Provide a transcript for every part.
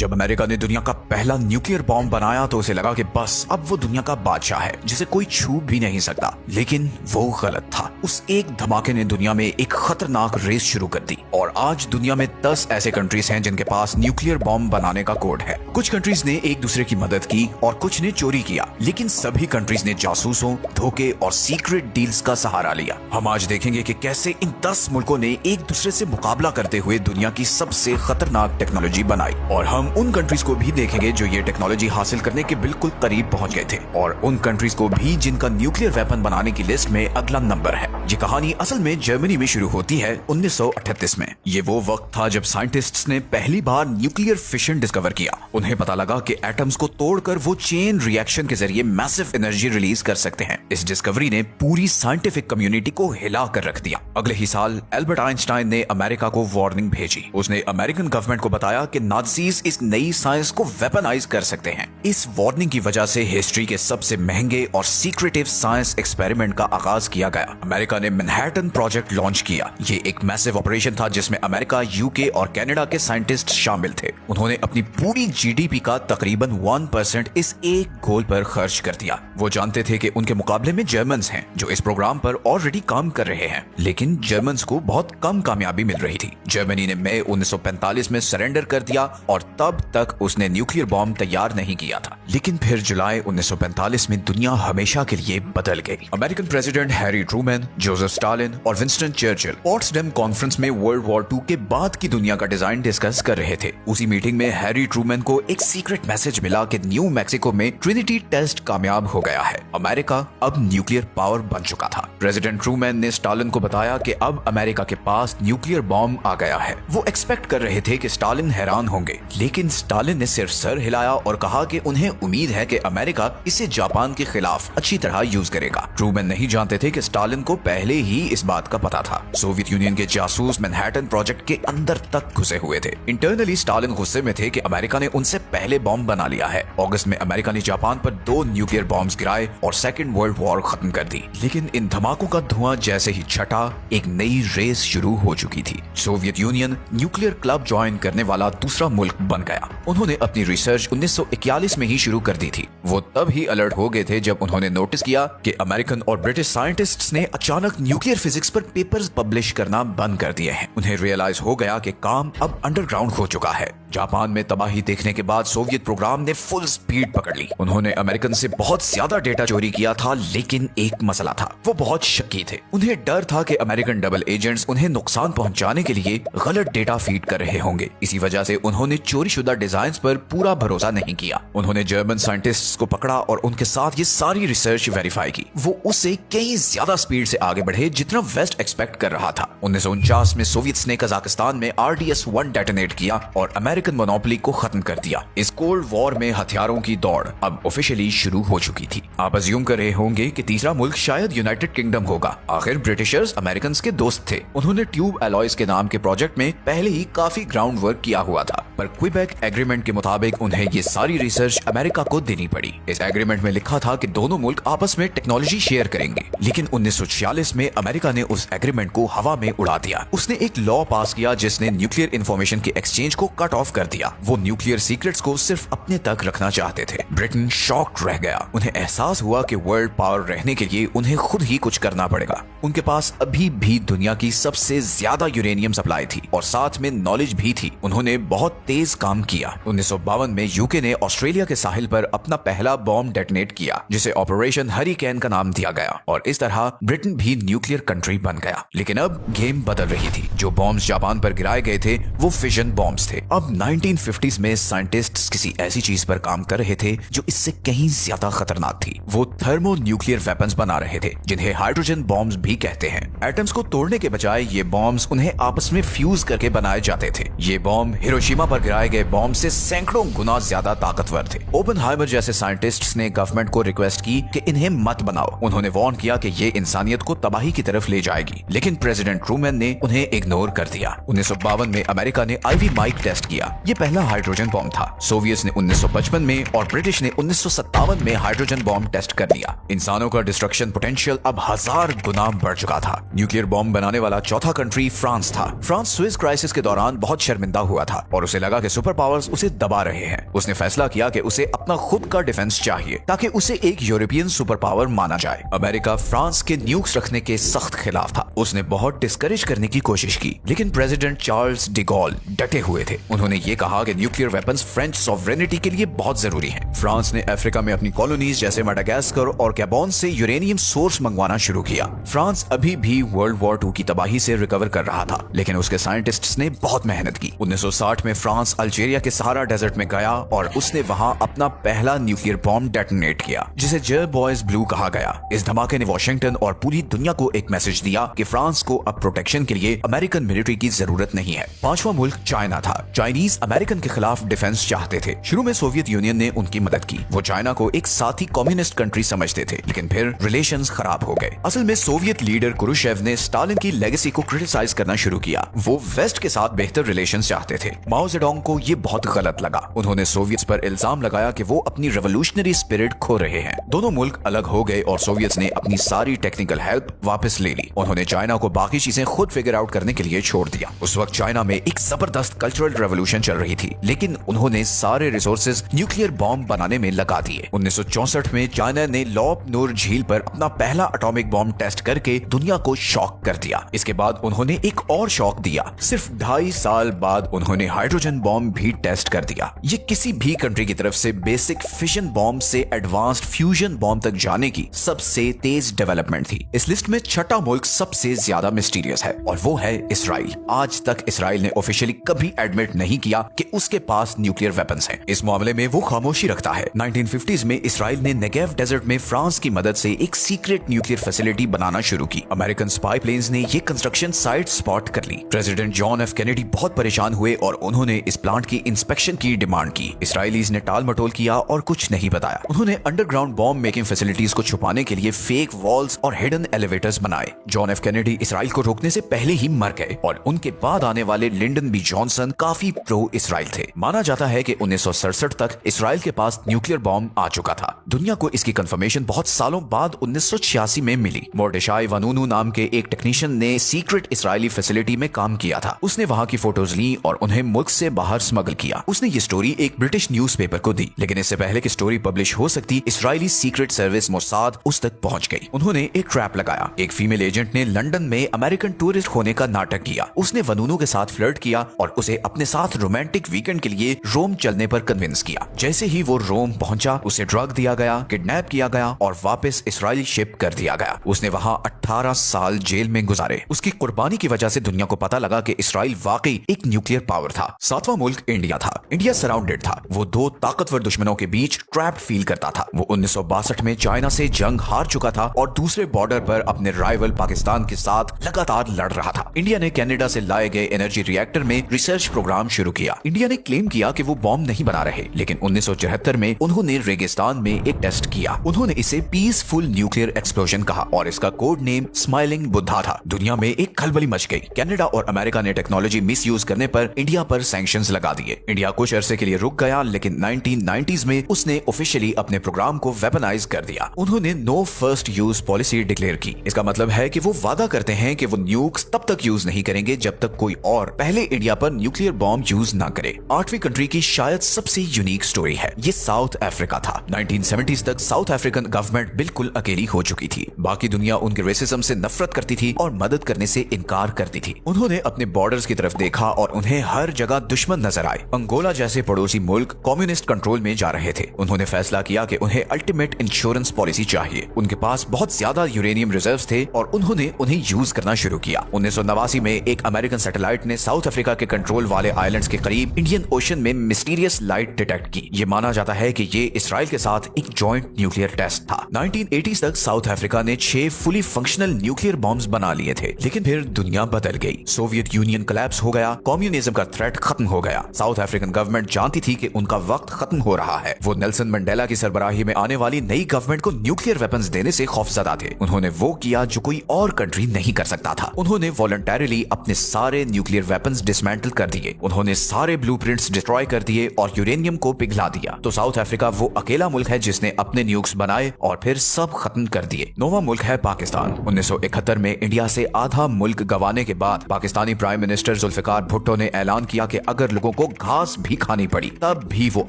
जब अमेरिका ने दुनिया का पहला न्यूक्लियर बॉम्ब बनाया तो उसे लगा कि बस अब वो दुनिया का बादशाह है जिसे कोई छू भी नहीं सकता, लेकिन वो गलत था। उस एक धमाके ने दुनिया में एक खतरनाक रेस शुरू कर दी और आज दुनिया में 10 ऐसे कंट्रीज हैं जिनके पास न्यूक्लियर बॉम्ब बनाने का कोड है। कुछ कंट्रीज ने एक दूसरे की मदद की और कुछ ने चोरी किया, लेकिन सभी कंट्रीज ने जासूसों, धोखे और सीक्रेट डील्स का सहारा लिया। हम आज देखेंगे कि कैसे इन 10 मुल्कों ने एक दूसरे से मुकाबला करते हुए दुनिया की सबसे खतरनाक टेक्नोलॉजी बनाई, और हम उन कंट्रीज को भी देखेंगे जो ये टेक्नोलॉजी हासिल करने के बिल्कुल करीब पहुंच गए थे, और उन कंट्रीज को भी जिनका न्यूक्लियर वेपन बनाने की लिस्ट में अगला नंबर है। ये कहानी असल में जर्मनी में शुरू होती है 1938 में। ये वो वक्त था जब साइंटिस्ट्स ने पहली बार न्यूक्लियर फिशन डिस्कवर किया। उन्हें पता लगा कि एटम्स को तोड़कर वो चेन रिएक्शन के जरिए मैसिव एनर्जी रिलीज कर सकते हैं। इस डिस्कवरी ने पूरी साइंटिफिक कम्युनिटी को हिला कर रख दिया। अगले ही साल एल्बर्ट आइंस्टाइन ने अमेरिका को वार्निंग भेजी। उसने अमेरिकन गवर्नमेंट को बताया कि नाज़ीज इस नई साइंस को वेपनाइज कर सकते हैं। इस वार्निंग की वजह से हिस्ट्री के सबसे महंगे और सीक्रेटिव साइंस एक्सपेरिमेंट का आगाज किया गया। अमेरिका ने मैनहट्टन प्रोजेक्ट लॉन्च किया। ये एक मैसिव ऑपरेशन था जिसमें अमेरिका, यूके और कनाडा के साइंटिस्ट शामिल थे। उन्होंने अपनी पूरी जीडीपी का तकरीबन 1% इस एक गोल पर खर्च कर दिया। वो जानते थे कि उनके मुकाबले में जर्मन्स हैं जो इस प्रोग्राम पर ऑलरेडी काम कर रहे हैं, लेकिन जर्मन्स को बहुत कम कामयाबी मिल रही थी। जर्मनी ने मई 1945 में सरेंडर कर दिया और तब तक उसने न्यूक्लियर बॉम्ब तैयार नहीं किया था। लेकिन फिर जुलाई 1945 में दुनिया हमेशा के लिए बदल गई। American president Harry Trueman, Joseph Stalin और विंस्टन चर्चिल पोट्सडैम कॉन्फ्रेंस में वर्ल्ड वॉर 2 के बाद की दुनिया का डिजाइन डिस्कस कर रहे थे। उसी मीटिंग में हैरी ट्रूमैन को एक सीक्रेट मैसेज मिला कि न्यू मैक्सिको में ट्रिनिटी टेस्ट कामयाब हो गया है। अमेरिका अब न्यूक्लियर पावर बन चुका था। प्रेसिडेंट ट्रूमैन ने स्टालिन को बताया कि अब अमेरिका के पास न्यूक्लियर बॉम्ब आ गया है। वो एक्सपेक्ट कर रहे थे कि स्टालिन हैरान होंगे, लेकिन स्टालिन ने सिर्फ सर हिलाया और कहा कि उन्हें उम्मीद है कि अमेरिका इसे जापान के खिलाफ अच्छी तरह यूज करेगा। ट्रूमैन नहीं जानते थे कि स्टालिन को पहले ही इस बात का पता था। सोवियत यूनियन के जासूस मैनहट्टन प्रोजेक्ट के अंदर तक घुसे हुए थे। इंटरनली स्टालिन गुस्से में थे कि अमेरिका ने उनसे पहले बॉम्ब बना लिया है। अगस्त में अमेरिका ने जापान पर 2 न्यूक्लियर बॉम्ब्स गिराए और सेकेंड वर्ल्ड वॉर खत्म कर दी। लेकिन इन धमाकों का धुआं जैसे ही छटा, एक नई रेस शुरू हो चुकी थी। Soviet union nuclear club join करने वाला दूसरा मुल्क बन गया। उन्होंने अपनी रिसर्च 1941 में ही शुरू कर दी थी। वो तब ही अलर्ट हो गए थे जब उन्होंने नोटिस किया कि अमेरिकन और ब्रिटिश साइंटिस्ट्स ने अचानक न्यूक्लियर फिजिक्स पर पेपर्स पब्लिश करना बंद कर दिए हैं। उन्हें रियलाइज हो गया कि काम अब अंडरग्राउंड हो चुका है। जापान में तबाही देखने के बाद सोवियत प्रोग्राम ने फुल स्पीड पकड़ ली। उन्होंने अमेरिकन से बहुत ज्यादा डेटा चोरी किया था, लेकिन एक मसला था, वो बहुत शक्की थे। उन्हें डर था कि अमेरिकन डबल एजेंट्स उन्हें नुकसान पहुंचाने के लिए गलत डेटा फीड कर रहे होंगे। इसी वजह से उन्होंने चोरीशुदा डिजाइन्स पर पूरा भरोसा नहीं किया। उन्होंने जर्मन साइंटिस्ट्स को पकड़ा और उनके साथ ये सारी रिसर्च वेरीफाई की। वो उससे कई ज्यादा स्पीड से आगे बढ़े जितना वेस्ट एक्सपेक्ट कर रहा था। 1949 में सोवियत्स ने कजाकिस्तान में RDS-1 डेटोनेट किया और अमेरिकन मोनोपोली को खत्म कर दिया। इस कोल्ड वॉर में हथियारों की दौड़ अब ऑफिशियली शुरू हो चुकी थी। आप अज्यूम कर रहे होंगे कि तीसरा मुल्क शायद यूनाइटेड किंगडम होगा। आखिर ब्रिटिशर्स अमेरिकन के दोस्त थे। उन्होंने ट्यूब एलॉयज के नाम के प्रोजेक्ट में पहले ही काफी ग्राउंड वर्क किया हुआ था, पर क्विबेक एग्रीमेंट के मुताबिक उन्हें ये सारी रिसर्च अमेरिका को देनी पड़ी। इस एग्रीमेंट में लिखा था कि दोनों मुल्क आपस में टेक्नोलॉजी शेयर करेंगे, लेकिन 1946 में अमेरिका ने उस एग्रीमेंट को हवा में उड़ा दिया। उसने एक लॉ पास किया जिसने न्यूक्लियर इंफॉर्मेशन के एक्सचेंज को कट ऑफ कर दिया। वो न्यूक्लियर सीक्रेट्स को सिर्फ अपने तक रखना चाहते थे। ब्रिटेन शॉक्ड रह गया। उन्हें एहसास हुआ कि वर्ल्ड पावर रहने के लिए उन्हें खुद ही कुछ करना पड़ेगा। उनके पास अभी भी दुनिया की सबसे ज्यादा यूरेनियम सप्लाई थी और साथ में नॉलेज भी थी। उन्होंने बहुत तेज काम किया। 1952 में यूके ने ऑस्ट्रेलिया के साहिल पर अपना पहला बॉम्ब डेटोनेट किया, जिसे ऑपरेशन हरिकेन का नाम दिया गया, और इस तरह ब्रिटेन भी न्यूक्लियर कंट्री बन गया। लेकिन अब गेम बदल रही थी। जो बॉम्ब्स जापान पर गिराए गए थे वो फिजन बॉम्ब्स थे। अब 1950s में साइंटिस्ट्स किसी ऐसी चीज पर काम कर रहे थे जो इससे कहीं ज्यादा खतरनाक थी। वो थर्मो न्यूक्लियर वेपन्स बना रहे थे, जिन्हें हाइड्रोजन बॉम्ब्स भी कहते हैं। एटम्स को तोड़ने के बजाय ये बॉम्ब्स उन्हें आपस में फ्यूज करके बनाए जाते थे। ये बॉम्ब हिरोशिमा पर गिराए गए बॉम्ब से सैकड़ों गुना ज्यादा ताकतवर थे। ओपेनहाइमर जैसे साइंटिस्ट्स ने गवर्नमेंट को रिक्वेस्ट की कि इन्हें मत बनाओ। उन्होंने वार्न किया कि ये इंसानियत को तबाही की तरफ ले जाएगी, लेकिन प्रेसिडेंट ट्रूमैन ने उन्हें इग्नोर कर दिया। 1952 में अमेरिका ने आईवी माइक टेस्ट किया। किया। ये पहला हाइड्रोजन बॉम्ब था। सोवियत ने 1955 में और ब्रिटिश ने 1957 में हाइड्रोजन बॉम्ब टेस्ट कर लिया। इंसानों का डिस्ट्रक्शन पोटेंशियल अब 1000 गुना बढ़ चुका था। न्यूक्लियर बॉम्ब बनाने वाला चौथा कंट्री फ्रांस था। फ्रांस स्विस क्राइसिस के दौरान बहुत शर्मिंदा हुआ था और उसे लगा कि सुपर पावर्स उसे दबा रहे हैं। उसने फैसला किया कि उसे अपना खुद का डिफेंस चाहिए ताकि उसे एक यूरोपियन सुपर पावर माना जाए। अमेरिका फ्रांस के न्यूक्स रखने के सख्त खिलाफ था। उसने बहुत डिस्करेज करने की कोशिश की, लेकिन प्रेसिडेंट चार्ल्स डी गॉल डटे हुए थे। उन्होंने ये कहा कि न्यूक्लियर वेपन्स फ्रेंच सॉवरेनिटी के लिए बहुत जरूरी हैं। फ्रांस ने अफ्रीका में अपनी कॉलोनीज जैसे मेडागास्कर और गैबोन से यूरेनियम सोर्स मंगवाना शुरू किया। फ्रांस अभी भी वर्ल्ड वॉर 2 की तबाही से रिकवर कर रहा था, लेकिन उसके साइंटिस्ट्स ने बहुत मेहनत की। 1960 में फ्रांस अल्जीरिया के सहारा डेजर्ट में गया और उसने वहां अपना पहला न्यूक्लियर बॉम्ब डेटोनेट किया, जिसे जय बॉयज ब्लू कहा गया। इस धमाके ने वॉशिंगटन और पूरी दुनिया को एक मैसेज दिया कि फ्रांस को अब प्रोटेक्शन के लिए अमेरिकन मिलिट्री की जरूरत नहीं है। पांचवा मुल्क चाइना था। चाइनीज अमेरिकन के खिलाफ डिफेंस चाहते थे। शुरू में सोवियत यूनियन ने उनकी मदद की। वो चाइना को एक साथी कम्युनिस्ट कंट्री समझते थे, लेकिन फिर रिलेशंस खराब हो गए। असल में सोवियत लीडर क्रुश्चेव ने स्टालिन की लेगेसी को क्रिटिसाइज करना शुरू किया। वो वेस्ट के साथ बेहतर रिलेशंस चाहते थे। माओ जेडोंग को ये बहुत गलत लगा। उन्होंने सोवियत पर इल्जाम लगाया कि वो अपनी रेवोल्यूशनरी स्पिरिट खो रहे हैं। दोनों मुल्क अलग हो गए और सोवियत ने अपनी सारी टेक्निकल हेल्प वापस ले ली। उन्होंने चाइना को बाकी चीजें खुद फिगर आउट करने के लिए छोड़ दिया। उस वक्त चाइना में एक जबरदस्त कल्चरल रेवोल्यूशन चल रही थी, लेकिन उन्होंने सारे रिसोर्सेज न्यूक्लियर बॉम्ब बनाने में लगा दिए। 1964 में चाइना ने लॉप नूर झील पर अपना पहला एटॉमिक बॉम्ब टेस्ट करके दुनिया को शॉक कर दिया। इसके बाद उन्होंने एक और शॉक दिया। सिर्फ 2.5 साल बाद उन्होंने हाइड्रोजन बॉम्ब भी टेस्ट कर दिया। ये किसी भी कंट्री की तरफ से बेसिक फिशन बॉम्ब से एडवांस्ड फ्यूजन बॉम्ब तक जाने की सबसे तेज डेवलपमेंट थी। इस लिस्ट में छठा मुल्क सबसे ज्यादा मिस्टीरियस है और वो है इसराइल। आज तक इसराइल ने ऑफिशियली कभी एडमिट नहीं किया कि उसके पास न्यूक्लियर वेपन्स हैं। इस मामले में वो खामोशी रखता है। 1950s में इसराइल ने नेगेव डेजर्ट में फ्रांस की मदद से एक सीक्रेट न्यूक्लियर फैसिलिटी बनाना शुरू की। अमेरिकन स्पाई प्लेन्स ने ये कंस्ट्रक्शन साइट स्पॉट कर ली। प्रेसिडेंट जॉन एफ कैनेडी बहुत परेशान हुए और उन्होंने इस प्लांट की इंस्पेक्शन की डिमांड की। इसराइलीज ने टाल मटोल किया और कुछ नहीं बताया। उन्होंने अंडरग्राउंड बॉम्ब मेकिंग फैसिलिटीज को छुपाने के लिए फेक वॉल्स और हिडन एलिवेटर्स बनाए। जॉन एफ कैनेडी इसराइल को रोकने से पहले ही मर गए और उनके बाद आने वाले लिंडन बी जॉनसन काफी प्रो इसराइल थे। माना जाता है कि 1967 तक इसराइल के पास न्यूक्लियर बॉम्ब आ चुका था। दुनिया को इसकी कंफर्मेशन बहुत सालों बाद 1986 में मिली। मोर्डेशाई वानूनू नाम के एक टेक्नीशियन ने सीक्रेट इसराइली फैसिलिटी में काम किया था। उसने वहां की फोटोज ली और उन्हें मुल्क से बाहर स्मगल किया। उसने ये स्टोरी एक ब्रिटिश न्यूज़पेपर को दी, लेकिन इससे पहले कि स्टोरी पब्लिश हो सकती, इसराइली सीक्रेट सर्विस मोसाद उस तक पहुंच गई। उन्होंने एक ट्रैप लगाया। एक फीमेल एजेंट ने लंदन में अमेरिकन टूरिस्ट होने का नाटक किया। उसने वनूनू के साथ फ्लर्ट किया और उसे अपने साथ रोमांटिक वीकेंड के लिए रोम चलने पर कन्विंस किया। जैसे ही वो रोम पहुंचा, उसे ड्रग दिया गया, किडनैप किया गया और वापस इसराइली शिप कर दिया गया। उसने वहां 18 साल जेल में गुजारे। उसकी कुर्बानी की वजह से दुनिया को पता लगा कि इसराइल वाकई एक न्यूक्लियर पावर था। सातवां मुल्क इंडिया था। इंडिया सराउंडेड था। वो दो ताकतवर दुश्मनों के बीच ट्रैप्ड फील करता था। वो 1962 में चाइना से जंग हार चुका था और दूसरे बॉर्डर पर अपने राइवल पाकिस्तान के साथ लगातार लड़ रहा था। इंडिया ने कनाडा से लाए गए एनर्जी रिएक्टर में रिसर्च प्रोग्राम शुरू किया। इंडिया ने क्लेम किया कि वो बॉम्ब नहीं बना रहे, लेकिन 1974 में उन्होंने रेगिस्तान में एक टेस्ट किया। उन्होंने इसे पीसफुल न्यूक्लियर एक्सप्लोजन कहा और इसका कोड नेम स्माइलिंग बुद्धा था। दुनिया में एक खलबली मच गई। कनाडा और अमेरिका ने टेक्नोलॉजी मिसयूज करने पर इंडिया पर सैंक्शंस लगा दिए। इंडिया कुछ अरसे के लिए रुक गया, लेकिन 1990s में उसने ऑफिशियली अपने प्रोग्राम को वेपनाइज कर दिया। उन्होंने no first use policy declare की। इसका मतलब है कि वो वादा करते हैं कि वो न्यूक्स तब तक यूज नहीं करेंगे जब तक कोई और पहले इंडिया पर न्यूक्लियर बॉम्ब यूज ना करे। 8वीं कंट्री की शायद सबसे यूनिक स्टोरी है। ये साउथ अफ्रीका था। 1970s तक साउथ अफ्रीकन गवर्नमेंट बिल्कुल अकेली हो चुकी थी। बाकी दुनिया उनके रेसिज्म से नफरत करती थी और मदद करने से इनकार करती थी। उन्होंने अपने बॉर्डर्स की तरफ देखा और उन्हें हर जगह दुश्मन नजर आए। अंगोला जैसे पड़ोसी मुल्क कम्युनिस्ट कंट्रोल में जा रहे थे। उन्होंने फैसला किया कि उन्हें अल्टीमेट इंश्योरेंस पॉलिसी चाहिए। उनके पास बहुत ज्यादा यूरेनियम रिजर्व्स थे और उन्होंने उन्हें यूज करना शुरू किया। 1989 में एक अमेरिकन सैटेलाइट ने साउथ अफ्रीका के कंट्रोल वाले आइलैंड्स के करीब इंडियन ओशन में मिस्टीरियस लाइट डिटेक्ट की। ये माना जाता है कि ये इसराइल के साथ एक जॉइंट न्यूक्लियर टेस्ट था। 1980s तक साउथ अफ्रीका ने 6 फुली फंक्शनल न्यूक्लियर बॉम्ब्स बना लिए थे, लेकिन फिर दुनिया बदल गई। सोवियत यूनियन कोलैप्स हो गया, कम्युनिज्म का थ्रेट खत्म हो गया। साउथ अफ्रीकन गवर्नमेंट जानती थी कि उनका वक्त खत्म हो रहा है। वो नेल्सन मंडेला की सरबराही में आने वाली नई गवर्नमेंट को न्यूक्लियर वेपन्स देने से खौफजदा थे। उन्होंने वो किया जो कोई और कंट्री नहीं कर सकता था। उन्होंने वॉलंटरीली अपने सारे न्यूक्लियर वेपन्स डिसमेंटल कर दिए। उन्होंने उन्होंने सारे ब्लूप्रिंट्स डिस्ट्रॉय कर दिए और यूरेनियम को पिघला दिया। तो साउथ अफ्रीका वो अकेला मुल्क है जिसने अपने न्यूक्स बनाए और फिर सब खत्म कर दिए। नोवा मुल्क है पाकिस्तान। 1971 में इंडिया से आधा मुल्क गंवाने के बाद पाकिस्तानी प्राइम मिनिस्टर जुल्फिकार भुट्टो ने ऐलान किया कि अगर लोगों को घास भी खानी पड़ी तब भी वो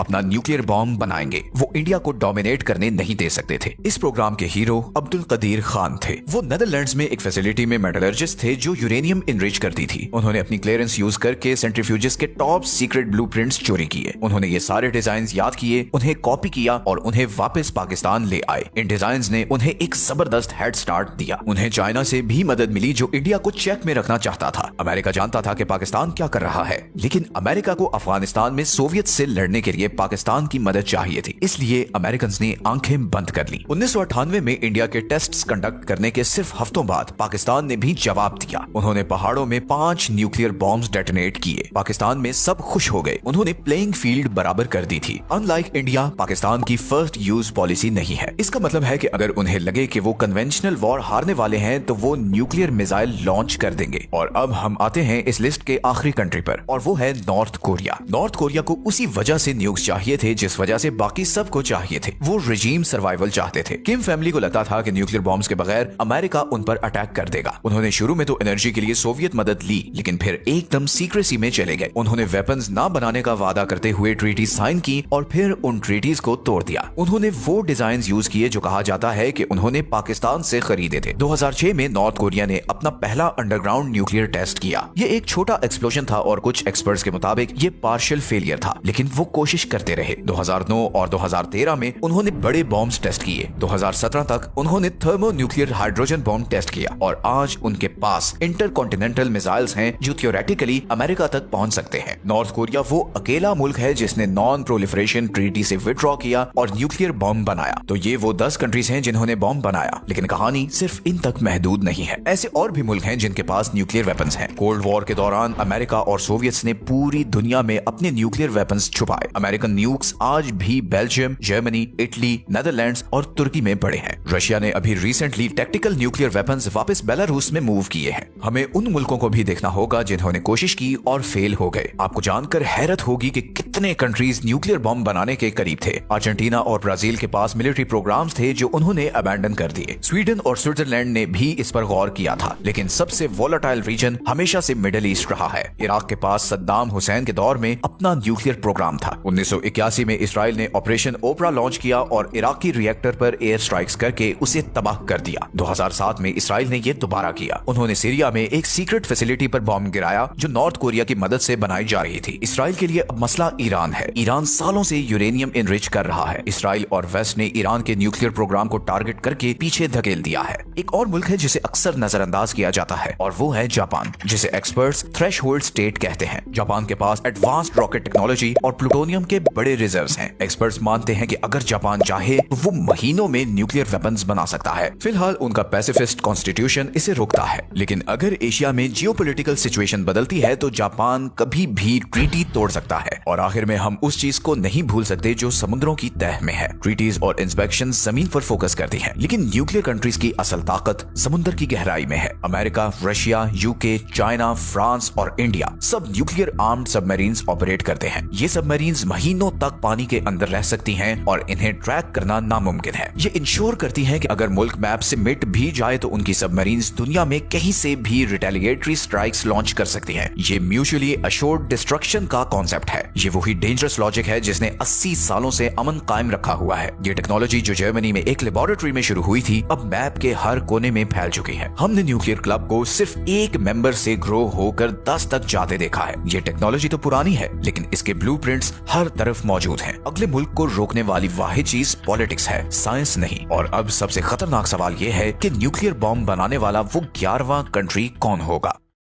अपना न्यूक्लियर बॉम्ब बनाएंगे। वो इंडिया को डोमिनेट करने नहीं दे सकते थे। इस प्रोग्राम के हीरो अब्दुल कदीर खान थे। वो नेदरलैंड्स में एक फैसिलिटी में मेटलर्जिस्ट थे जो यूरेनियम इनरिच करती थी। उन्होंने अपनी क्लियरेंस यूज करके सेंट्रीफ्यूजेस के टॉप सीक्रेट ब्लूप्रिंट्स चोरी किए। उन्होंने ये सारे डिजाइन्स याद किए, उन्हें कॉपी किया और उन्हें वापस पाकिस्तान ले आए। इन डिजाइन्स ने उन्हें एक जबरदस्त हेड स्टार्ट दिया। उन्हें चाइना से भी मदद मिली जो इंडिया को चेक में रखना चाहता था। अमेरिका जानता था कि पाकिस्तान क्या कर रहा है, लेकिन अमेरिका को अफगानिस्तान में सोवियत से लड़ने के लिए पाकिस्तान की मदद चाहिए थी। इसलिए अमेरिकन ने आंखें बंद कर ली। 1998 में इंडिया के टेस्ट्स कंडक्ट करने के सिर्फ हफ्तों बाद पाकिस्तान ने भी जवाब दिया। उन्होंने पहाड़ों में 5 न्यूक्लियर बॉम्ब्स डेटोनेट किए। पाकिस्तान में सब खुश हो गए। उन्होंने प्लेइंग फील्ड बराबर कर दी थी। अनलाइक इंडिया, पाकिस्तान की फर्स्ट यूज पॉलिसी नहीं है। इसका मतलब है कि अगर उन्हें लगे कि वो कन्वेंशनल वॉर हारने वाले हैं तो वो न्यूक्लियर मिसाइल लॉन्च कर देंगे। और अब हम आते हैं इस लिस्ट के आखिरी कंट्री पर, और वो है नॉर्थ कोरिया। नॉर्थ कोरिया को उसी वजह से न्यूक्स चाहिए थे जिस वजह से बाकी सबको चाहिए थे। वो रिजीम सर्वाइवल चाहते थे। किम फैमिली को लगता था कि न्यूक्लियर बॉम्ब्स के बगैर अमेरिका उन पर अटैक कर देगा। उन्होंने शुरू में तो एनर्जी के लिए सोवियत मदद ली, लेकिन फिर एकदम सीक्रेसी में चले गए। उन्होंने वेपन्स ना बनाने का वादा करते हुए ट्रीटी साइन की और फिर उन ट्रीटीज को तोड़ दिया। उन्होंने वो डिजाइन यूज किए जो कहा जाता है कि उन्होंने पाकिस्तान से खरीदे थे। 2006 में नॉर्थ कोरिया ने अपना पहला अंडरग्राउंड न्यूक्लियर टेस्ट किया। ये एक छोटा एक्सप्लोजन था और कुछ एक्सपर्ट्स के मुताबिक ये पार्शियल फेलियर था, लेकिन वो कोशिश करते रहे। 2009 और 2013 में उन्होंने बड़े बॉम्ब्स टेस्ट किए। 2017 तक उन्होंने thermonuclear hydrogen bomb test किया और आज उनके पास इंटरकॉन्टिनेंटल मिसाइल्स हैं जो थियोरेटिकली अमेरिका तक पहुंच सकते हैं। नॉर्थ कोरिया वो अकेला मुल्क है जिसने नॉन प्रोलिफरेशन ट्रीटी से विड्रॉ किया और न्यूक्लियर बॉम्ब बनाया। तो ये वो 10 कंट्रीज हैं जिन्होंने बॉम्ब बनाया, लेकिन कहानी सिर्फ इन तक महदूद नहीं है। ऐसे और भी मुल्क हैं जिनके पास न्यूक्लियर वेपन्स हैं। कोल्ड वॉर के दौरान अमेरिका और सोवियट्स ने पूरी दुनिया में अपने न्यूक्लियर वेपन्स छुपाए। अमेरिकन न्यूक्स आज भी बेल्जियम, जर्मनी, इटली, नेदरलैंड्स और तुर्की में पड़े हैं। रशिया ने अभी रिसेंटली टैक्टिकल न्यूक्लियर वेपन्स वापस बेलारूस में मूव किए हैं। हमें उन मुल्कों को भी देखना होगा जिन्होंने कोशिश की और फेल हो गए। आपको जानकर हैरत होगी कि कितने कंट्रीज न्यूक्लियर बॉम्ब बनाने के करीब थे। अर्जेंटीना और ब्राजील के पास मिलिट्री प्रोग्राम्स थे जो उन्होंने अबैंडन कर दिए। स्वीडन और स्विट्जरलैंड ने भी इस पर गौर किया था, लेकिन सबसे वोलेटाइल रीजन हमेशा से मिडिल ईस्ट रहा है। इराक के पास सद्दाम हुसैन के दौर में अपना न्यूक्लियर प्रोग्राम था। 1981 में इसराइल ने ऑपरेशन ओपरा लॉन्च किया और इराकी रिएक्टर पर एयर स्ट्राइक्स करके उसे तबाह कर दिया। 2007 में इसराइल ने यह दोबारा किया। उन्होंने सीरिया में एक सीक्रेट फैसिलिटी पर बॉम्ब गिराया जो नॉर्थ कोरिया की मदद से बनाई जा रही थी। इसराइल के लिए अब मसला ईरान है। ईरान सालों से यूरेनियम इनरिच कर रहा है। इसराइल और वेस्ट ने ईरान के न्यूक्लियर प्रोग्राम को टारगेट करके पीछे धकेल दिया है। एक और मुल्क है जिसे अक्सर नजरअंदाज किया जाता है और वो है जापान, जिसे एक्सपर्ट्स थ्रेशहोल्ड स्टेट कहते हैं। जापान के पास एडवांस्ड रॉकेट टेक्नोलॉजी और प्लूटोनियम के बड़े रिजर्व्स हैं। एक्सपर्ट्स मानते हैं कि अगर जापान चाहे तो वो महीनों में न्यूक्लियर वेपन्स बना सकता है। फिलहाल उनका पैसिफिस्ट कॉन्स्टिट्यूशन इसे रोकता है, लेकिन अगर एशिया में जियोपॉलिटिकल सिचुएशन बदलती है तो जापान कभी भी ट्रीटी तोड़ सकता है। और आखिर में हम उस चीज को नहीं भूल सकते जो समुद्रों की तह में है। ट्रीटीज और इंस्पेक्शन जमीन पर फोकस करती हैं, लेकिन न्यूक्लियर कंट्रीज की असल ताकत समुद्र की गहराई में है। America, Russia, UK, China, France और इंडिया सब न्यूक्लियर आर्म्ड सबमरीन्स ऑपरेट करते हैं। ये सबमरीन्स महीनों तक पानी के अंदर रह सकती हैं और इन्हें ट्रैक करना नामुमकिन है। ये इंश्योर करती हैं कि अगर मुल्क मैप से मिट भी जाए तो उनकी सबमरीन्स दुनिया में कहीं से भी रिटेलिएटरी स्ट्राइक्स लॉन्च कर सकती हैं। ये म्यूचुअली अश्योर्ड डिस्ट्रक्शन का कॉन्सेप्ट है। ये वही डेंजरस लॉजिक है जिसने 80 सालों से अमन कायम रखा हुआ है। ये टेक्नोलॉजी जो जर्मनी में एक लेबोरेटरी में शुरू हुई थी अब मैप के हर कोने में फैल चुकी है। हमने न्यूक्लियर क्लब को सिर्फ एक मेंबर से ग्रो होकर 10 तक जाते देखा है। ये टेक्नोलॉजी तो पुरानी है, लेकिन इसके ब्लूप्रिंट्स हर तरफ मौजूद हैं। अगले मुल्क को रोकने वाली वाहिद चीज पॉलिटिक्स है, साइंस नहीं। और अब सबसे खतरनाक सवाल ये है कि न्यूक्लियर बॉम्ब बनाने वाला वो 11वां कंट्री कौन होगा।